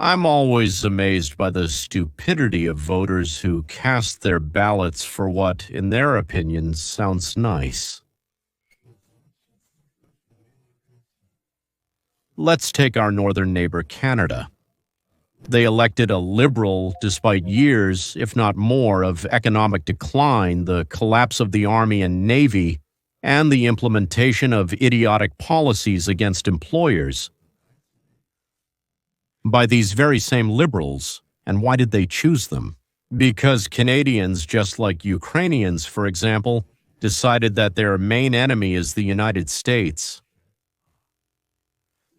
I'm always amazed by the stupidity of voters who cast their ballots for what, in their opinions, sounds nice. Let's take our northern neighbor, Canada. They elected a liberal despite years, if not more, of economic decline, the collapse of the Army and Navy, and the implementation of idiotic policies against employers by these very same liberals. And why did they choose them? Because Canadians, just like Ukrainians, for example, decided that their main enemy is the United States.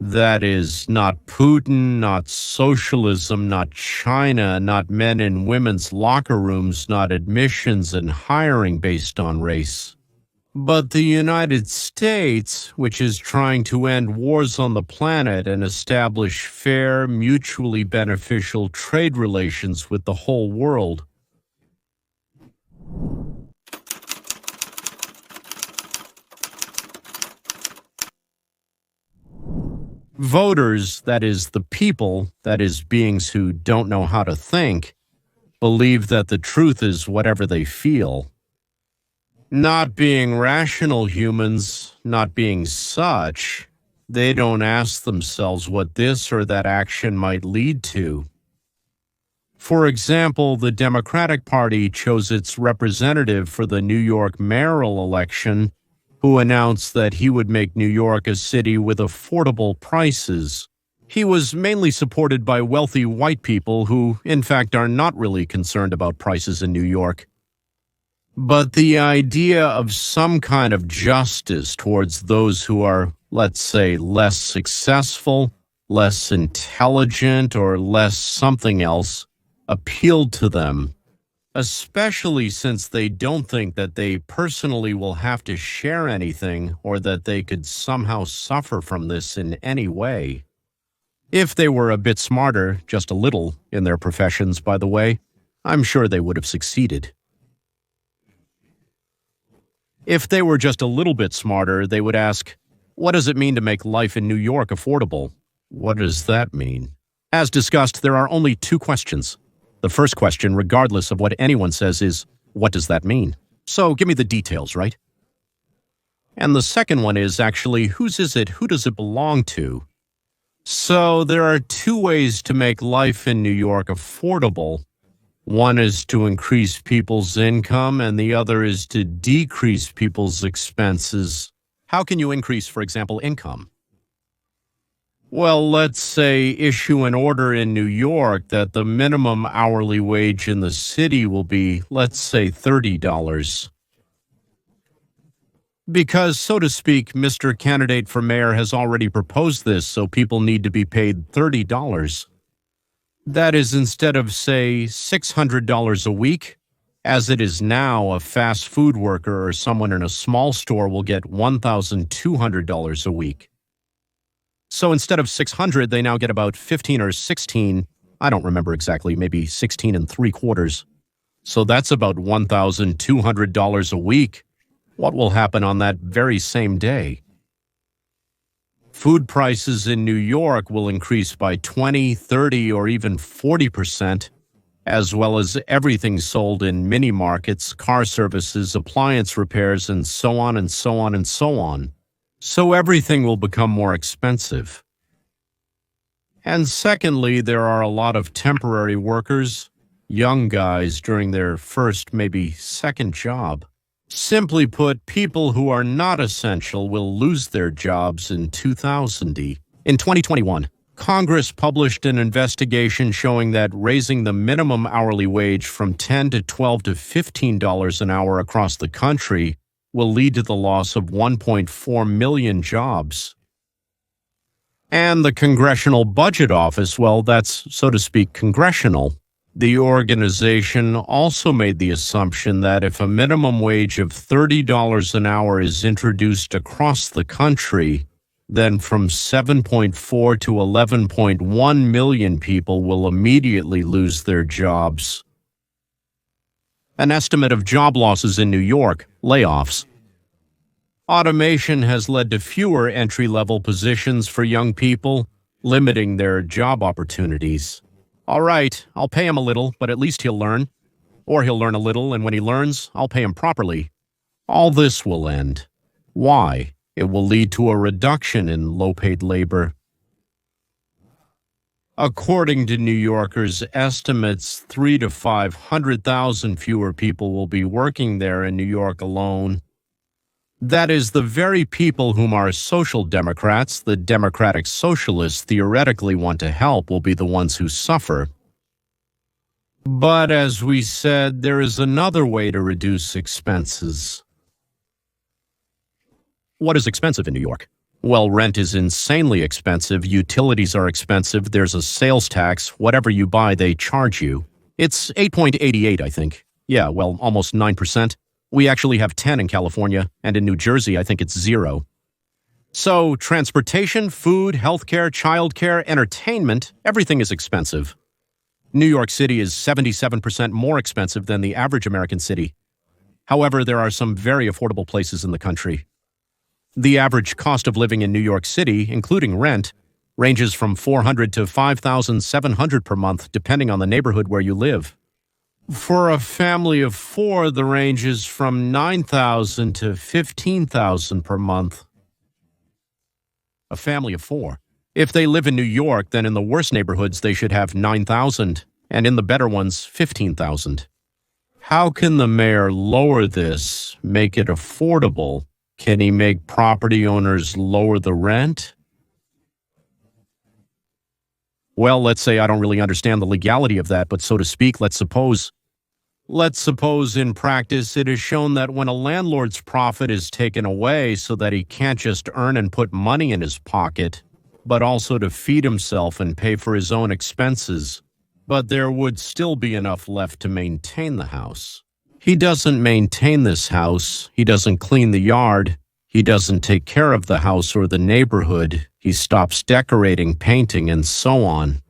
That is, not Putin, not socialism, not China, not men in women's locker rooms, not admissions and hiring based on race. But the United States, which is trying to end wars on the planet and establish fair, mutually beneficial trade relations with the whole world. Voters, that is, the people, that is, beings who don't know how to think, believe that the truth is whatever they feel. Not being rational humans, not being such, they don't ask themselves what this or that action might lead to. For example, the Democratic Party chose its representative for the New York mayoral election, who announced that he would make New York a city with affordable prices. He was mainly supported by wealthy white people who, in fact, are not really concerned about prices in New York. But the idea of some kind of justice towards those who are, let's say, less successful, less intelligent, or less something else appealed to them, especially since they don't think that they personally will have to share anything or that they could somehow suffer from this in any way. If they were a bit smarter, just a little, in their professions, by the way, I'm sure they would have succeeded. If they were just a little bit smarter, they would ask, what does it mean to make life in New York affordable? What does that mean? As discussed, there are only two questions. The first question, regardless of what anyone says, is, what does that mean? So give me the details, right? And the second one is actually, whose is it? Who does it belong to? So there are two ways to make life in New York affordable. One is to increase people's income, and the other is to decrease people's expenses. How can you increase, for example, income? Well, let's say issue an order in New York that the minimum hourly wage in the city will be, let's say, $30. Because, so to speak, Mr. Candidate for Mayor has already proposed this, so people need to be paid $30. That is, instead of, say, $600 a week, as it is now, a fast food worker or someone in a small store will get $1,200 a week. So instead of $600, they now get about $15 or $16, I don't remember exactly, maybe $16 3/4. So that's about $1,200 a week. What will happen on that very same day? Food prices in New York will increase by 20, 30, or even 40%, as well as everything sold in mini markets, car services, appliance repairs, and so on and so on and so on. So everything will become more expensive. And secondly, there are a lot of temporary workers, young guys during their first, maybe second job. Simply put, people who are not essential will lose their jobs in 2000. In 2021, Congress published an investigation showing that raising the minimum hourly wage from $10 to $12 to $15 an hour across the country will lead to the loss of 1.4 million jobs. And the Congressional Budget Office, well, that's, so to speak, congressional. The organization also made the assumption that if a minimum wage of $30 an hour is introduced across the country, then from 7.4 to 11.1 million people will immediately lose their jobs. An estimate of job losses in New York, layoffs. Automation has led to fewer entry-level positions for young people, limiting their job opportunities. All right, I'll pay him a little, but at least he'll learn. Or he'll learn a little, and when he learns, I'll pay him properly. All this will end. Why? It will lead to a reduction in low-paid labor. According to New Yorkers' estimates, 300,000 to 500,000 fewer people will be working there in New York alone. That is, the very people whom our social democrats, the democratic socialists, theoretically want to help will be the ones who suffer. But as we said, there is another way to reduce expenses. What is expensive in New York? Well, rent is insanely expensive, utilities are expensive, there's a sales tax, whatever you buy, they charge you. It's 8.88, I think. Yeah, well, almost 9%. We actually have 10 in California, and in New Jersey, I think it's 0. So, transportation, food, healthcare, childcare, entertainment, everything is expensive. New York City is 77% more expensive than the average American city. However, there are some very affordable places in the country. The average cost of living in New York City, including rent, ranges from $400 to $5,700 per month, depending on the neighborhood where you live. For a family of 4, the range is from $9,000 to $15,000 per month. A family of 4. If they live in New York, then in the worst neighborhoods they should have $9,000, and in the better ones, $15,000. How can the mayor lower this, make it affordable? Can he make property owners lower the rent? Well, let's say I don't really understand the legality of that, but so to speak, let's suppose in practice it is shown that when a landlord's profit is taken away so that he can't just earn and put money in his pocket, but also to feed himself and pay for his own expenses, but there would still be enough left to maintain the house. He doesn't maintain this house, he doesn't clean the yard, he doesn't take care of the house or the neighborhood, he stops decorating, painting, and so on.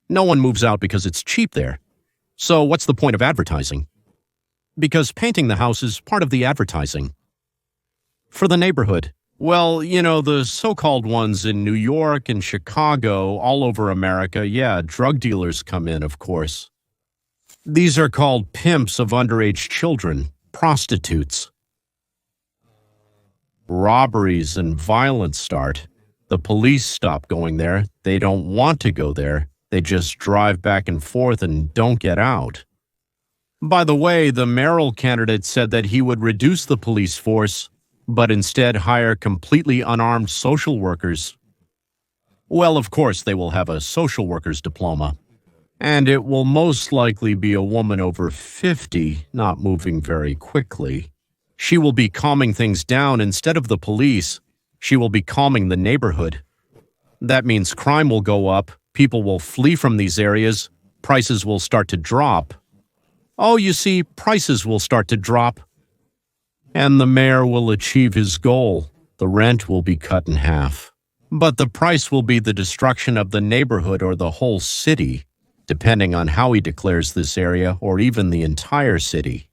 No one moves out because it's cheap there. So what's the point of advertising? Because painting the house is part of the advertising. For the neighborhood, well, the so-called ones in New York and Chicago, all over America, yeah, drug dealers come in, of course. These are called pimps of underage children, prostitutes. Robberies and violence start. The police stop going there. They don't want to go there. They just drive back and forth and don't get out. By the way, the mayoral candidate said that he would reduce the police force, but instead hire completely unarmed social workers. Well, of course, they will have a social worker's diploma. And it will most likely be a woman over 50, not moving very quickly. She will be calming things down instead of the police. She will be calming the neighborhood. That means crime will go up, people will flee from these areas, prices will start to drop. Oh, you see, prices will start to drop. And the mayor will achieve his goal. The rent will be cut in half. But the price will be the destruction of the neighborhood or the whole city, depending on how he declares this area or even the entire city.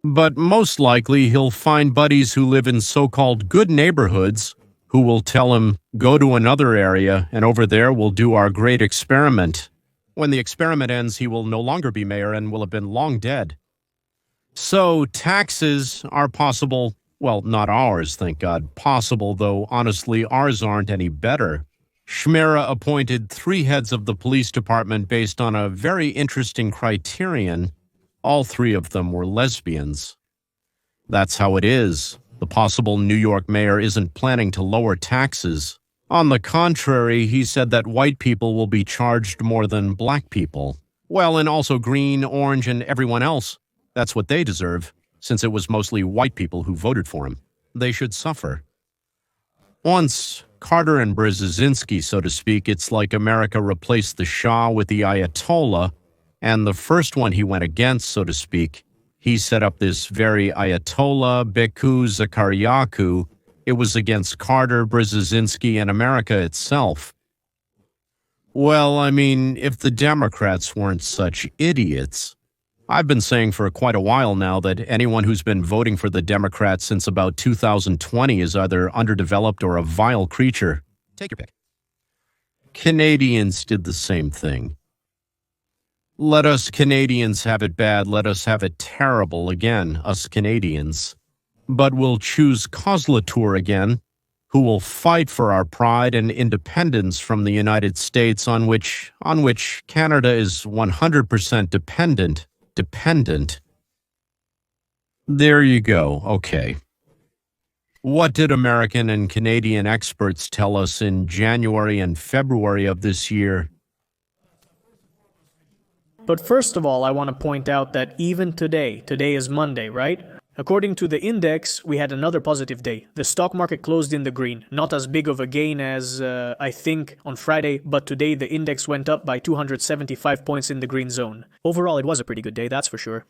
But most likely he'll find buddies who live in so-called good neighborhoods who will tell him, go to another area and over there we'll do our great experiment. When the experiment ends, he will no longer be mayor and will have been long dead. So taxes are possible, well, not ours, thank God, possible, though honestly ours aren't any better. Schmera appointed 3 heads of the police department based on a very interesting criterion. All 3 of them were lesbians. That's how it is. The possible New York mayor isn't planning to lower taxes. On the contrary, he said that white people will be charged more than black people. Well, and also green, orange, and everyone else. That's what they deserve, since it was mostly white people who voted for him. They should suffer. Once Carter and Brzezinski, so to speak, it's like America replaced the Shah with the Ayatollah, and the first one he went against, so to speak, he set up this very Ayatollah, Beku Zakariaku. It was against Carter, Brzezinski, and America itself. Well, I mean, if the Democrats weren't such idiots. I've been saying for quite a while now that anyone who's been voting for the Democrats since about 2020 is either underdeveloped or a vile creature. Take your pick. Canadians did the same thing. Let us Canadians have it bad, let us have it terrible again, us Canadians. But we'll choose Cosletur again, who will fight for our pride and independence from the United States on which Canada is 100% dependent. There you go, okay. What did American and Canadian experts tell us in January and February of this year? But first of all, I want to point out that even today is Monday, right? According to the index, we had another positive day. The stock market closed in the green. Not as big of a gain as, I think, on Friday, but today the index went up by 275 points in the green zone. Overall, it was a pretty good day, that's for sure.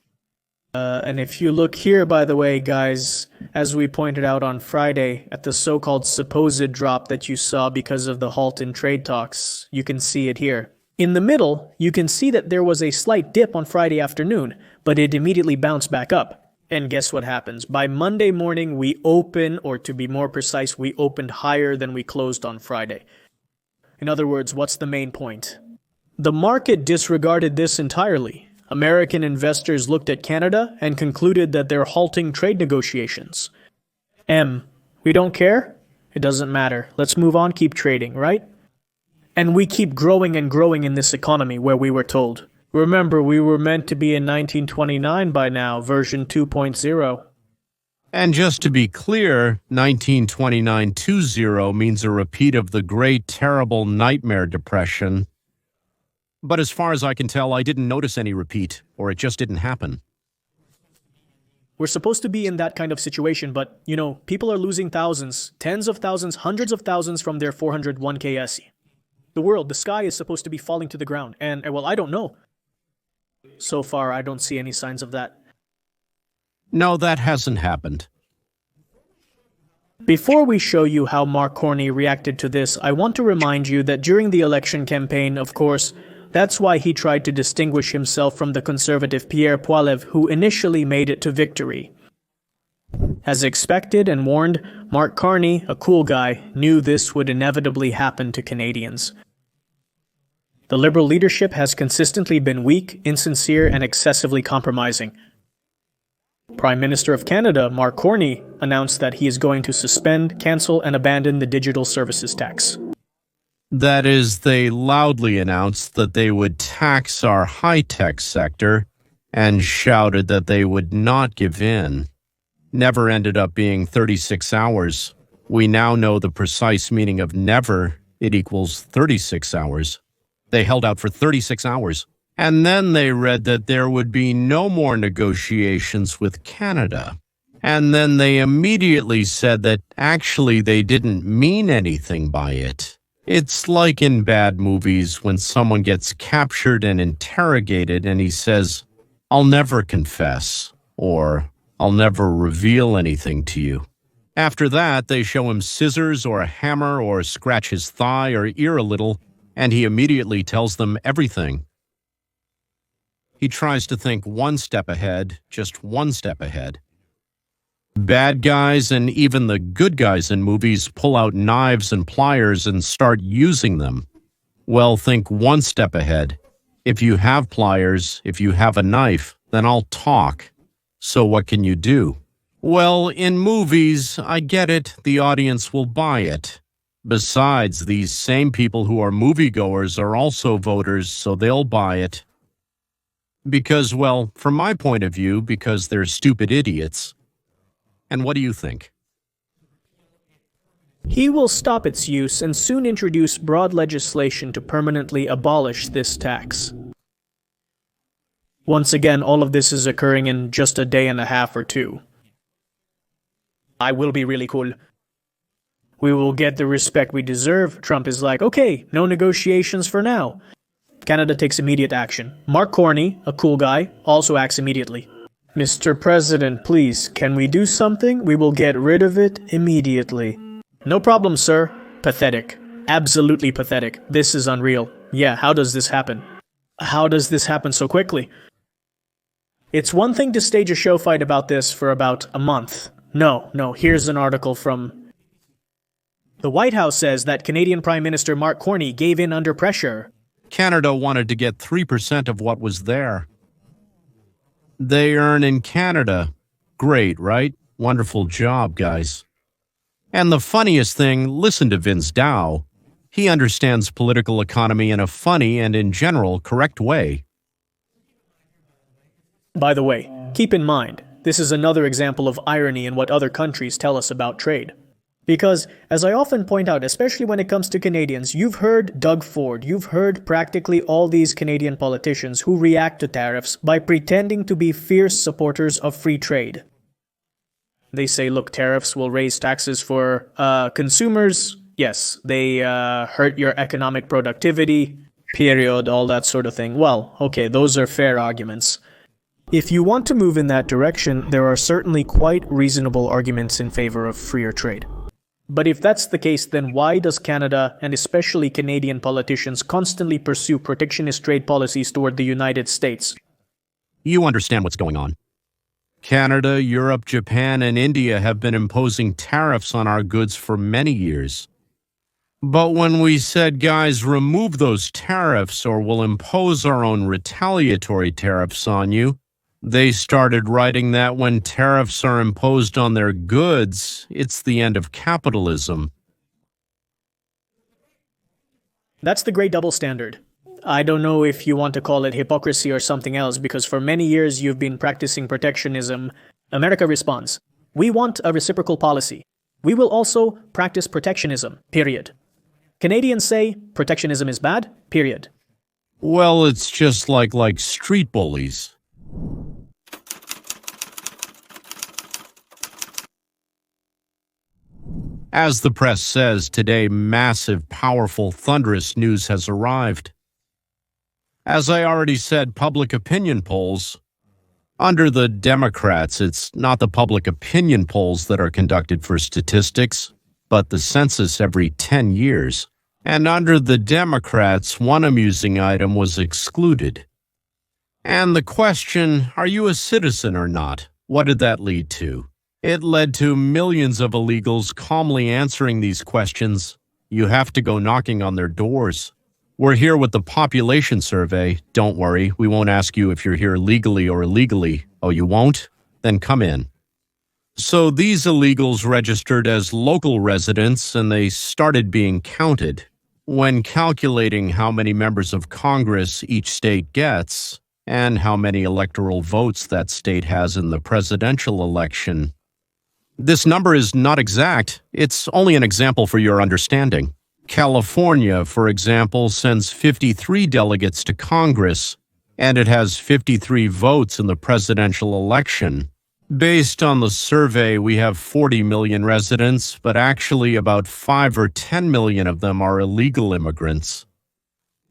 And if you look here, by the way, guys, as we pointed out on Friday, at the so-called supposed drop that you saw because of the halt in trade talks, you can see it here. In the middle, you can see that there was a slight dip on Friday afternoon, but it immediately bounced back up. And guess what happens? By Monday morning, we open, or to be more precise, we opened higher than we closed on Friday. In other words, what's the main point? The market disregarded this entirely. American investors looked at Canada and concluded that they're halting trade negotiations. We don't care? It doesn't matter. Let's move on, keep trading, right? And we keep growing and growing in this economy where we were told. Remember, we were meant to be in 1929 by now, version 2.0. And just to be clear, 1929-20 means a repeat of the great, terrible nightmare depression. But as far as I can tell, I didn't notice any repeat, or it just didn't happen. We're supposed to be in that kind of situation, but, you know, people are losing thousands, tens of thousands, hundreds of thousands from their 401k SE. The sky is supposed to be falling to the ground, and, well, I don't know. So far, I don't see any signs of that. No, that hasn't happened. Before we show you how Mark Carney reacted to this, I want to remind you that during the election campaign, of course, that's why he tried to distinguish himself from the conservative Pierre Poilievre, who initially made it to victory. As expected and warned, Mark Carney, a cool guy, knew this would inevitably happen to Canadians. The Liberal leadership has consistently been weak, insincere, and excessively compromising. Prime Minister of Canada, Mark Carney, announced that he is going to suspend, cancel, and abandon the digital services tax. That is, they loudly announced that they would tax our high-tech sector and shouted that they would not give in. Never ended up being 36 hours. We now know the precise meaning of never. It equals 36 hours. They held out for 36 hours. And then they read that there would be no more negotiations with Canada. And then they immediately said that actually they didn't mean anything by it. It's like in bad movies when someone gets captured and interrogated and he says, "I'll never confess," or "I'll never reveal anything to you." After that, they show him scissors or a hammer or scratch his thigh or ear a little, and he immediately tells them everything. He tries to think one step ahead, just one step ahead. Bad guys and even the good guys in movies pull out knives and pliers and start using them. Well, think one step ahead. If you have pliers, if you have a knife, then I'll talk. So what can you do? Well, in movies, I get it, the audience will buy it. Besides, these same people who are moviegoers are also voters, so they'll buy it. Because, well, from my point of view, because they're stupid idiots. And what do you think? He will stop its use and soon introduce broad legislation to permanently abolish this tax. Once again, all of this is occurring in just a day and a half or two. I will be really cool. We will get the respect we deserve. Trump is like, okay, no negotiations for now. Canada takes immediate action. Mark Carney, a cool guy, also acts immediately. Mr. President, please, can we do something? We will get rid of it immediately. No problem, sir. Pathetic. Absolutely pathetic. This is unreal. Yeah, how does this happen? How does this happen so quickly? It's one thing to stage a show fight about this for about a month. No, here's an article from The White House says that Canadian Prime Minister Mark Carney gave in under pressure. Canada wanted to get 3% of what was there. They earn in Canada. Great, right? Wonderful job, guys. And the funniest thing, listen to Vince Dow. He understands political economy in a funny and, in general, correct way. By the way, keep in mind, this is another example of irony in what other countries tell us about trade. Because, as I often point out, especially when it comes to Canadians, you've heard Doug Ford, you've heard practically all these Canadian politicians who react to tariffs by pretending to be fierce supporters of free trade. They say, look, tariffs will raise taxes for consumers. Yes, they hurt your economic productivity, period, all that sort of thing. Well, okay, those are fair arguments. If you want to move in that direction, there are certainly quite reasonable arguments in favor of freer trade. But if that's the case, then why does Canada, and especially Canadian politicians, constantly pursue protectionist trade policies toward the United States? You understand what's going on. Canada, Europe, Japan, and India have been imposing tariffs on our goods for many years. But when we said, guys, remove those tariffs or we'll impose our own retaliatory tariffs on you, they started writing that when tariffs are imposed on their goods, it's the end of capitalism. That's the great double standard. I don't know if you want to call it hypocrisy or something else, because for many years you've been practicing protectionism. America responds, we want a reciprocal policy. We will also practice protectionism, period. Canadians say protectionism is bad, period. Well, it's just like street bullies. As the press says, today massive, powerful, thunderous news has arrived. As I already said, public opinion polls. Under the Democrats, it's not the public opinion polls that are conducted for statistics, but the census every 10 years. And under the Democrats, one amusing item was excluded. And the question, are you a citizen or not? What did that lead to? It led to millions of illegals calmly answering these questions. You have to go knocking on their doors. We're here with the population survey. Don't worry, we won't ask you if you're here legally or illegally. Oh, you won't? Then come in. So these illegals registered as local residents and they started being counted. When calculating how many members of Congress each state gets and how many electoral votes that state has in the presidential election, this number is not exact. It's only an example for your understanding. California, for example, sends 53 delegates to Congress, and it has 53 votes in the presidential election. Based on the survey, we have 40 million residents, but actually about 5 or 10 million of them are illegal immigrants.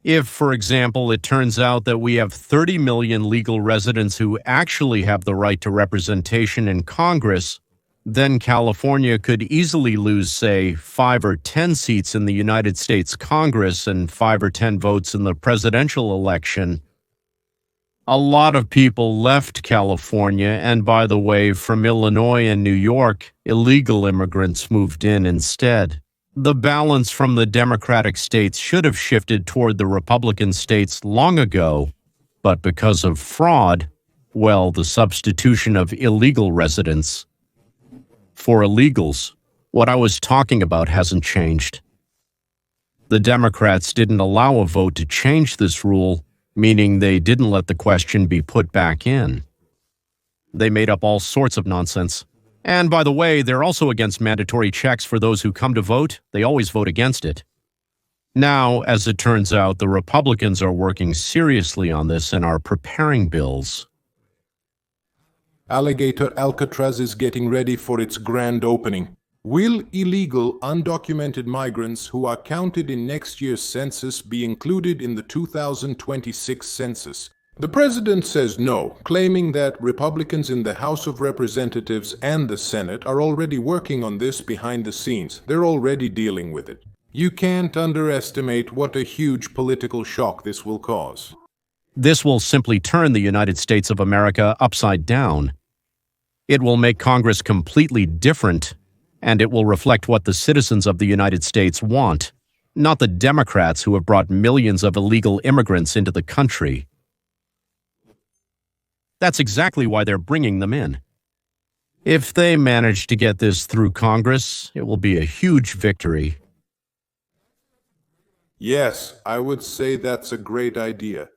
If, for example, it turns out that we have 30 million legal residents who actually have the right to representation in Congress, then California could easily lose, say, 5 or 10 seats in the United States Congress and 5 or 10 votes in the presidential election. A lot of people left California, and by the way, from Illinois and New York, illegal immigrants moved in instead. The balance from the Democratic states should have shifted toward the Republican states long ago, but because of fraud, well, the substitution of illegal residents for illegals, what I was talking about hasn't changed. The Democrats didn't allow a vote to change this rule, meaning they didn't let the question be put back in. They made up all sorts of nonsense. And by the way, they're also against mandatory checks for those who come to vote. They always vote against it. Now, as it turns out, the Republicans are working seriously on this and are preparing bills. Alligator Alcatraz is getting ready for its grand opening. Will illegal, undocumented migrants who are counted in next year's census be included in the 2026 census? The president says no, claiming that Republicans in the House of Representatives and the Senate are already working on this behind the scenes. They're already dealing with it. You can't underestimate what a huge political shock this will cause. This will simply turn the United States of America upside down. It will make Congress completely different. and it will reflect what the citizens of the United States want, not the Democrats who have brought millions of illegal immigrants into the country. That's exactly why they're bringing them in. If they manage to get this through Congress, it will be a huge victory. Yes, I would say that's a great idea,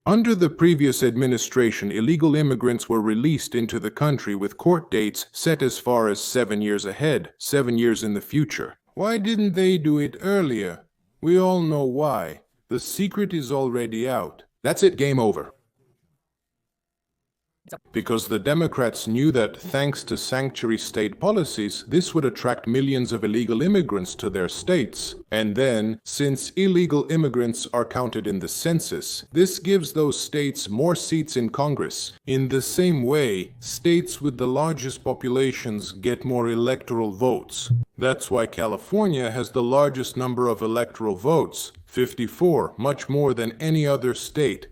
Under the previous administration, illegal immigrants were released into the country with court dates set as far as 7 years ahead, 7 years in the future. Why didn't they do it earlier? We all know why. The secret is already out. That's it, game over. Because the Democrats knew that thanks to sanctuary state policies, this would attract millions of illegal immigrants to their states. And then, since illegal immigrants are counted in the census, this gives those states more seats in Congress. In the same way, states with the largest populations get more electoral votes. That's why California has the largest number of electoral votes, 54, much more than any other state.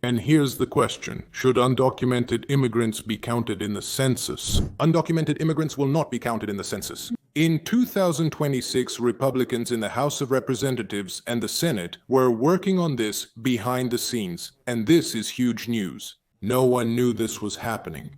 And here's the question. Should undocumented immigrants be counted in the census? Undocumented immigrants will not be counted in the census. In 2026, Republicans in the House of Representatives and the Senate were working on this behind the scenes. And this is huge news. No one knew this was happening.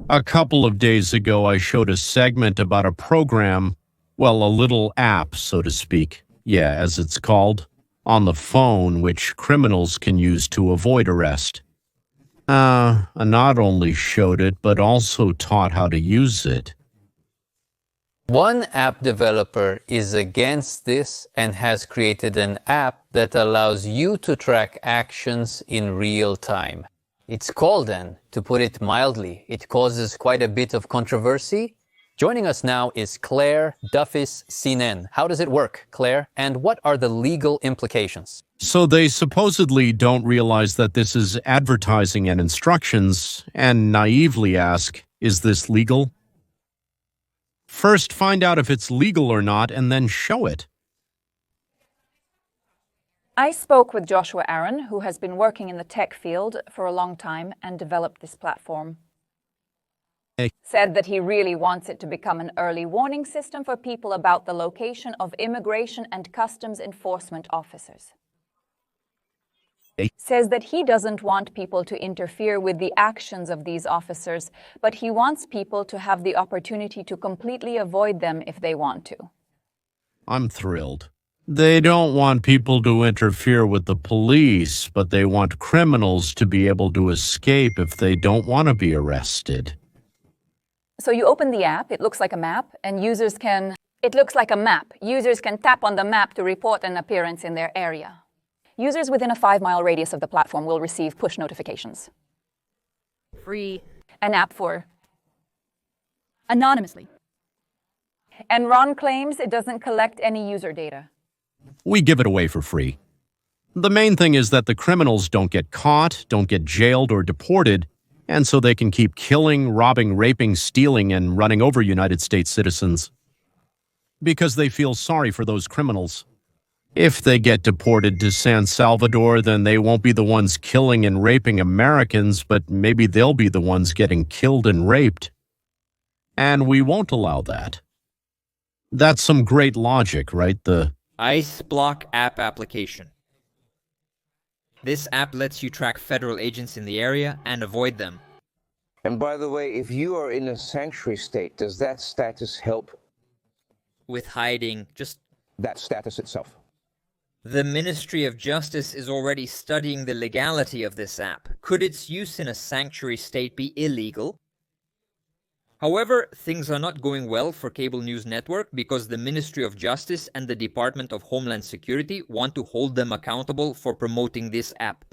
A couple of days ago, I showed a segment about a program, well, a little app, so to speak, yeah, as it's called, on the phone, which criminals can use to avoid arrest. I not only showed it, but also taught how to use it. One app developer is against this and has created an app that allows you to track actions in real time. It's called, and to put it mildly, it causes quite a bit of controversy. Joining us now is Claire Duffis-Sinen. How does it work, Claire? And what are the legal implications? So they supposedly don't realize that this is advertising and instructions, and naively ask, is this legal? First, find out if it's legal or not, and then show it. I spoke with Joshua Aaron, who has been working in the tech field for a long time and developed this platform. Said that he really wants it to become an early warning system for people about the location of immigration and customs enforcement officers. Says that he doesn't want people to interfere with the actions of these officers, but he wants people to have the opportunity to completely avoid them if they want to. I'm thrilled. They don't want people to interfere with the police, but they want criminals to be able to escape if they don't want to be arrested. So you open the app, it looks like a map, and users can... It looks like a map. Users can tap on the map to report an appearance in their area. Users within a 5-mile radius of the platform will receive push notifications. Free. An app for... Anonymously. And Ron claims it doesn't collect any user data. We give it away for free. The main thing is that the criminals don't get caught, don't get jailed or deported, and so they can keep killing, robbing, raping, stealing, and running over United States citizens. Because they feel sorry for those criminals. If they get deported to San Salvador, then they won't be the ones killing and raping Americans, but maybe they'll be the ones getting killed and raped. And we won't allow that. That's some great logic, right? The ICE Block app application. This app lets you track federal agents in the area and avoid them. And by the way, if you are in a sanctuary state, does that status help? With hiding, just... That status itself. The Ministry of Justice is already studying the legality of this app. Could its use in a sanctuary state be illegal? However, things are not going well for Cable News Network because the Ministry of Justice and the Department of Homeland Security want to hold them accountable for promoting this app.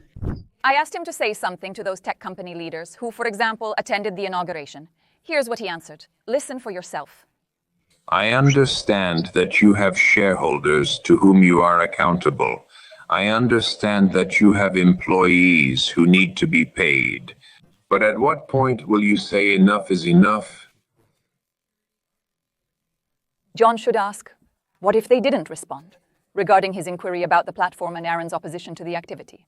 I asked him to say something to those tech company leaders who, for example, attended the inauguration. Here's what he answered. Listen for yourself. I understand that you have shareholders to whom you are accountable. I understand that you have employees who need to be paid. But at what point will you say enough is enough? John should ask, what if they didn't respond, regarding his inquiry about the platform and Aaron's opposition to the activity?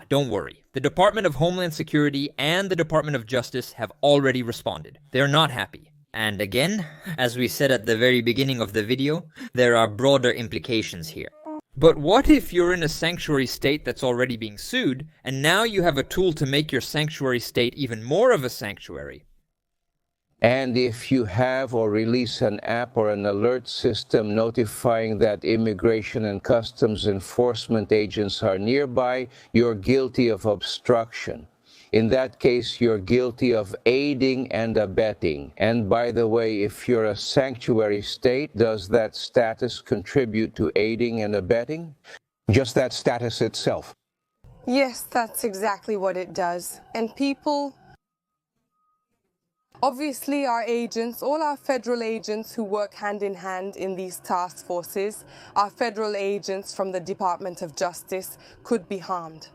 Don't worry. The Department of Homeland Security and the Department of Justice have already responded. They're not happy. And again, as we said at the very beginning of the video, there are broader implications here. But what if you're in a sanctuary state that's already being sued, and now you have a tool to make your sanctuary state even more of a sanctuary? And if you have or release an app or an alert system notifying that immigration and customs enforcement agents are nearby, you're guilty of obstruction. In that case, you're guilty of aiding and abetting. And by the way, if you're a sanctuary state, does that status contribute to aiding and abetting? Just that status itself. Yes, that's exactly what it does. And people, obviously our agents, all our federal agents who work hand in hand in these task forces, our federal agents from the Department of Justice, could be harmed.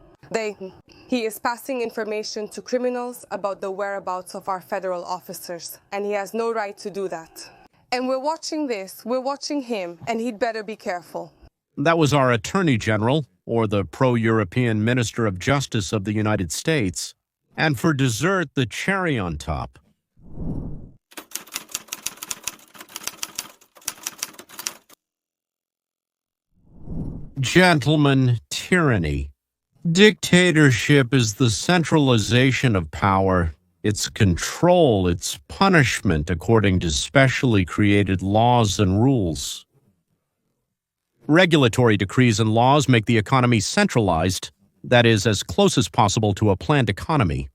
He is passing information to criminals about the whereabouts of our federal officers, and he has no right to do that. And we're watching this, we're watching him, and he'd better be careful. That was our Attorney General, or the pro-European Minister of Justice of the United States. And for dessert, the cherry on top. Gentlemen, tyranny. Dictatorship is the centralization of power, its control, its punishment according to specially created laws and rules. Regulatory decrees and laws make the economy centralized, that is, as close as possible to a planned economy.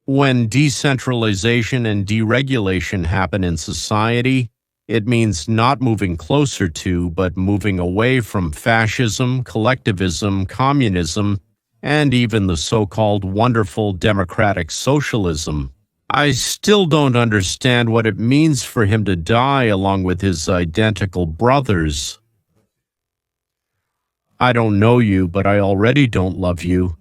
When decentralization and deregulation happen in society, it means not moving closer to, but moving away from fascism, collectivism, communism, and even the so-called wonderful democratic socialism. I still don't understand what it means for him to die along with his identical brothers. I don't know you, but I already don't love you.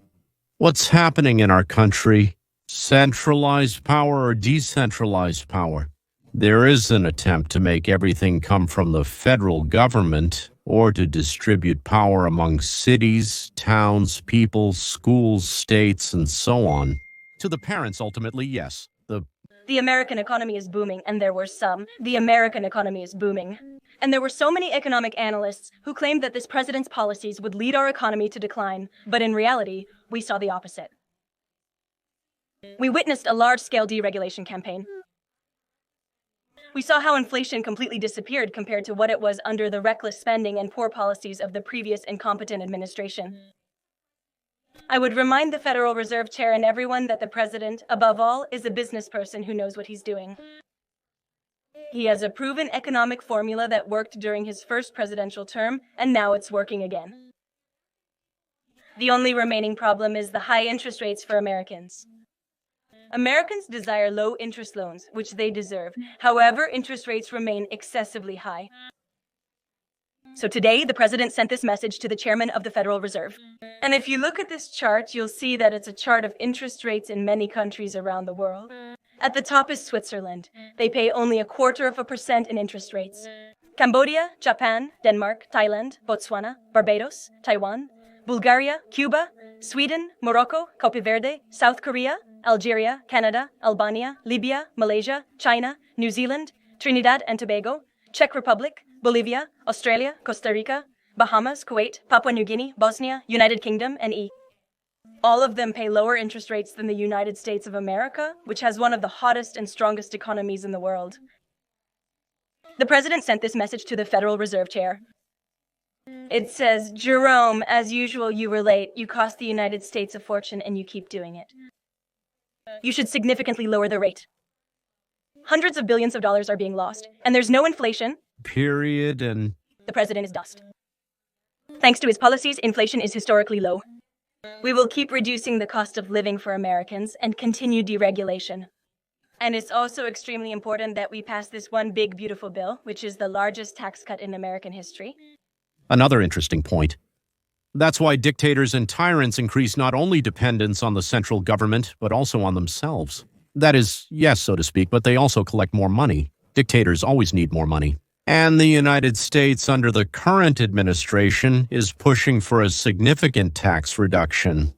What's happening in our country? Centralized power or decentralized power? There is an attempt to make everything come from the federal government or to distribute power among cities, towns, people, schools, states, and so on. To the parents, ultimately, yes. The American economy is booming, and there were some. The American economy is booming. And there were so many economic analysts who claimed that this president's policies would lead our economy to decline. But in reality, we saw the opposite. We witnessed a large-scale deregulation campaign. We saw how inflation completely disappeared compared to what it was under the reckless spending and poor policies of the previous incompetent administration. I would remind the Federal Reserve Chair and everyone that the president, above all, is a business person who knows what he's doing. He has a proven economic formula that worked during his first presidential term, and now it's working again. The only remaining problem is the high interest rates for Americans. Americans desire low-interest loans, which they deserve. However, interest rates remain excessively high. So today, the president sent this message to the chairman of the Federal Reserve. And if you look at this chart, you'll see that it's a chart of interest rates in many countries around the world. At the top is Switzerland. They pay only 0.25% in interest rates. Cambodia, Japan, Denmark, Thailand, Botswana, Barbados, Taiwan, Bulgaria, Cuba, Sweden, Morocco, Cape Verde, South Korea, Algeria, Canada, Albania, Libya, Malaysia, China, New Zealand, Trinidad and Tobago, Czech Republic, Bolivia, Australia, Costa Rica, Bahamas, Kuwait, Papua New Guinea, Bosnia, United Kingdom, and all of them pay lower interest rates than the United States of America, which has one of the hottest and strongest economies in the world. The president sent this message to the Federal Reserve Chair. It says, Jerome, as usual, you were late. You cost the United States a fortune and you keep doing it. You should significantly lower the rate. Hundreds of billions of dollars are being lost, and there's no inflation. Period, and the president is dust. Thanks to his policies, inflation is historically low. We will keep reducing the cost of living for Americans and continue deregulation. And it's also extremely important that we pass this one big, beautiful bill, which is the largest tax cut in American history. Another interesting point. That's why dictators and tyrants increase not only dependence on the central government, but also on themselves. That is, yes, so to speak, but they also collect more money. Dictators always need more money. And the United States, under the current administration, is pushing for a significant tax reduction.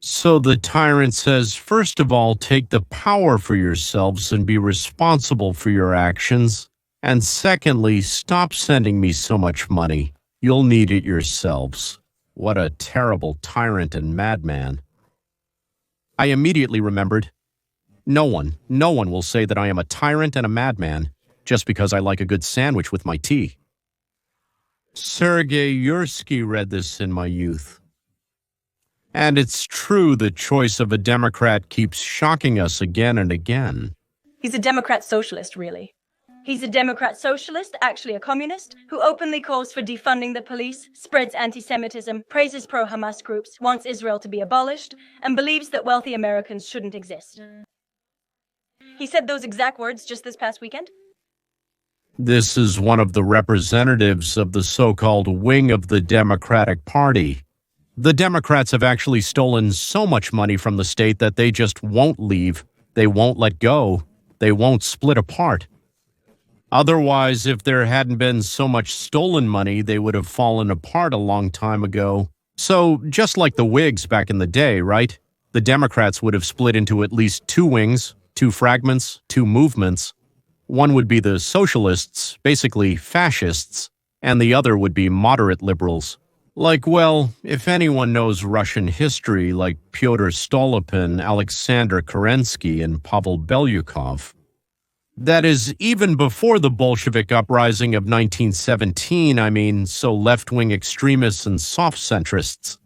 So the tyrant says, first of all, take the power for yourselves and be responsible for your actions. And secondly, stop sending me so much money. You'll need it yourselves. What a terrible tyrant and madman. I immediately remembered, no one will say that I am a tyrant and a madman just because I like a good sandwich with my tea. Sergei Yursky read this in my youth. And it's true the choice of a Democrat keeps shocking us again and again. He's a Democrat socialist, really. He's a Democrat socialist, actually a communist, who openly calls for defunding the police, spreads anti-Semitism, praises pro-Hamas groups, wants Israel to be abolished, and believes that wealthy Americans shouldn't exist. He said those exact words just this past weekend. This is one of the representatives of the so-called wing of the Democratic Party. The Democrats have actually stolen so much money from the state that they just won't leave, they won't let go, they won't split apart. Otherwise, if there hadn't been so much stolen money, they would have fallen apart a long time ago. So, just like the Whigs back in the day, right? The Democrats would have split into at least two wings, two fragments, two movements. One would be the socialists, basically fascists, and the other would be moderate liberals. Like, well, if anyone knows Russian history, like Pyotr Stolypin, Alexander Kerensky, and Pavel Belyukov. That is, even before the Bolshevik uprising of 1917, so left-wing extremists and soft-centrists.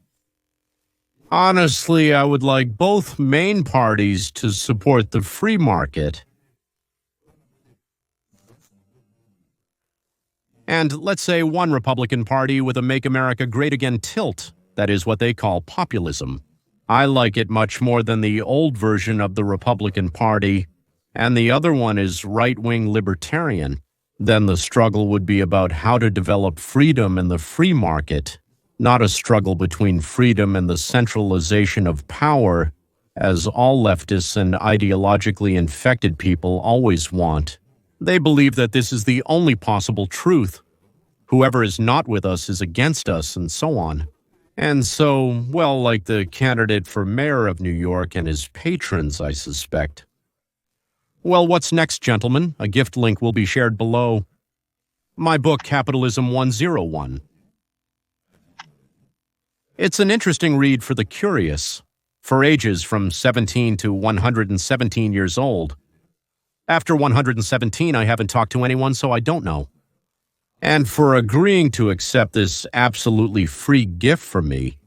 Honestly, I would like both main parties to support the free market. And let's say one Republican Party with a Make America Great Again tilt, that is what they call populism. I like it much more than the old version of the Republican Party, and the other one is right-wing libertarian. Then the struggle would be about how to develop freedom in the free market, not a struggle between freedom and the centralization of power, as all leftists and ideologically infected people always want. They believe that this is the only possible truth. Whoever is not with us is against us, and so on. And so, well, like the candidate for mayor of New York and his patrons, I suspect. Well, what's next, gentlemen? A gift link will be shared below. My book, Capitalism 101. It's an interesting read for the curious, for ages from 17 to 117 years old. After 117, I haven't talked to anyone, so I don't know. And for agreeing to accept this absolutely free gift from me.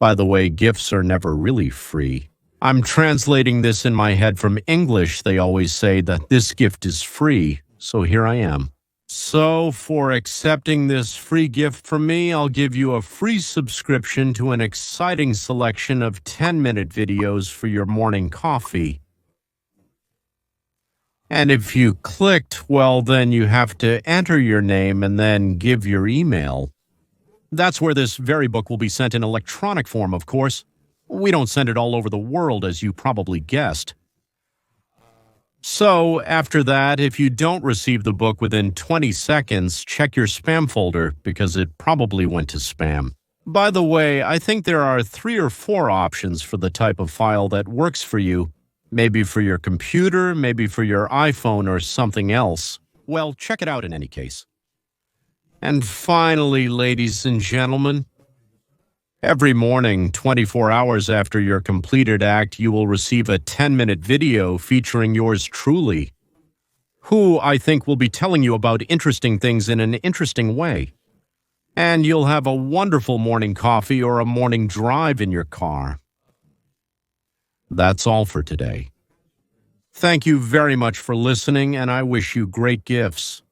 By the way, gifts are never really free. I'm translating this in my head from English. They always say that this gift is free, so here I am. So, for accepting this free gift from me, I'll give you a free subscription to an exciting selection of 10-minute videos for your morning coffee. And if you clicked, well, then you have to enter your name and then give your email. That's where this very book will be sent in electronic form, of course. We don't send it all over the world, as you probably guessed. So, after that, if you don't receive the book within 20 seconds, check your spam folder, because it probably went to spam. By the way, I think there are 3 or 4 options for the type of file that works for you. Maybe for your computer, maybe for your iPhone or something else. Well, check it out in any case. And finally, ladies and gentlemen, every morning, 24 hours after your completed act, you will receive a 10-minute video featuring yours truly, who I think will be telling you about interesting things in an interesting way. And you'll have a wonderful morning coffee or a morning drive in your car. That's all for today. Thank you very much for listening, and I wish you great gifts.